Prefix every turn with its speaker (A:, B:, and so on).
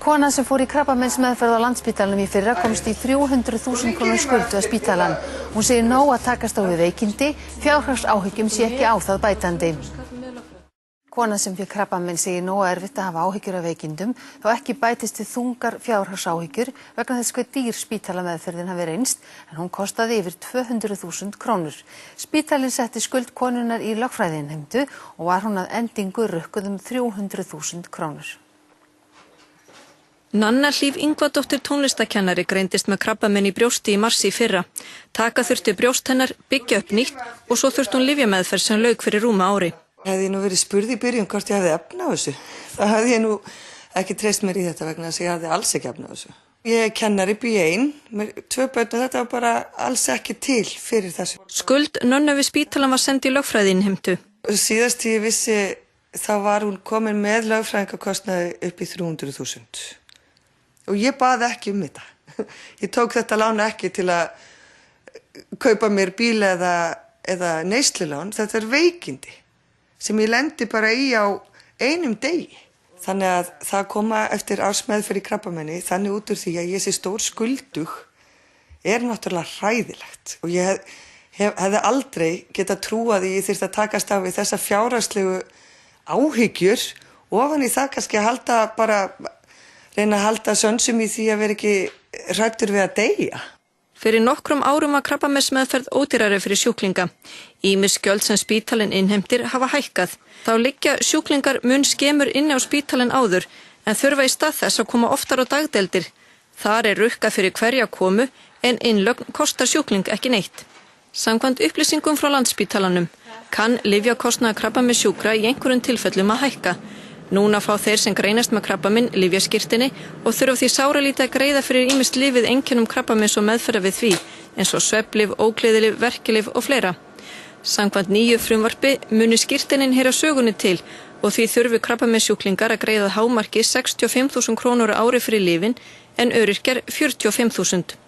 A: Kona sem fór í krabbameinsmeðferð á Landspítalanum í fyrra komst í 300.000 króna skuld við spítalann. Hún segir nóg að takast á við veikindi, fjárhagsáhyggjum sé ekki á það bætandi. Kona sem fékk krabbamein segir nóg erfitt að hafa áhyggjur af veikindum, þó ekki bætist við þungar fjárhagsáhyggjur vegna þess hve dýr spítalameðferðin hafi reynst, en hún kostaði yfir 200.000 krónur. Spítalinn setti skuld konunnar í lögfræðinnheimtu og var hún að endingu rukkuð 300.000 krónur.
B: Nanna Hlíf Ingvadóttir tónlistakennari greindist með krabbamein í brjósti í mars í fyrra. Taka þurfti brjóst hennar, byggja upp nýtt og svo þurfti hún lyfjameðferð sem lauk fyrir rúma ári.
C: Hefði ég nú verið spurð í byrjun hvort ég hefði efni á þessu. Það hefði ég nú ekki treyst mér í þetta vegna þess að ég hefði alls ekki efni á þessu. Ég er kennari B1 með 2 börn og þetta var bara alls ekki til fyrir þessu.
B: Skuld Nönnu við spítalann var send í lögfræðinnheimtu.
C: Síðast ég vissi þá var hún komin með lögfræðingakostnaði upp í 300.000. Og ég baði ekki þetta. Ég tók þetta lán ekki til að kaupa mér bíl eða neyslulán. Þetta er veikindi sem ég lendi bara í á einum degi. Þannig að það koma eftir ársmeðferð í krabbameini þannig út úr því að ég sé stór skuldug er náttúrulega hræðilegt. Og ég hefði aldrei getað trúað að ég þyrfti að takast á við þessa fjárhagslegu áhyggjur ofan í það kannski að reyna að halda sönsum í því að vera ekki hræddur við að deyja.
B: Fyrir nokkrum árum var krabbameinsmeðferð ódýrari fyrir sjúklinga. Ýmis gjöld sem spítalinn innheimtir hafa hækkað. Þá liggja sjúklingar mun skemur inni á spítalinn áður en þurfa í stað þess að koma oftar á dagdeildir. Þar er rukka fyrir hverja komu en innlögn kostar sjúkling ekki neitt. Samkvæmt upplýsingum frá Landspítalanum kann lyfjakostnaður krabbameinssjúkra í einhverjum tilfellum að hækka. Núna fá þeir sem greinast með krabbamein lyfjaskírteini og þurfa því sáralítið að greiða fyrir ýmist lyf við einkennum krabbameins og meðferða við því, eins og svefnlyf, ógleðilyf, verkjalyf og fleira. Samkvæmt nýju frumvarpi muni skírteinin heyra sögunni til og því þurfi krabbameinssjúklingar að greiða hámarki 65.000 krónur á ári fyrir lyfin en öryrkjar 45.000.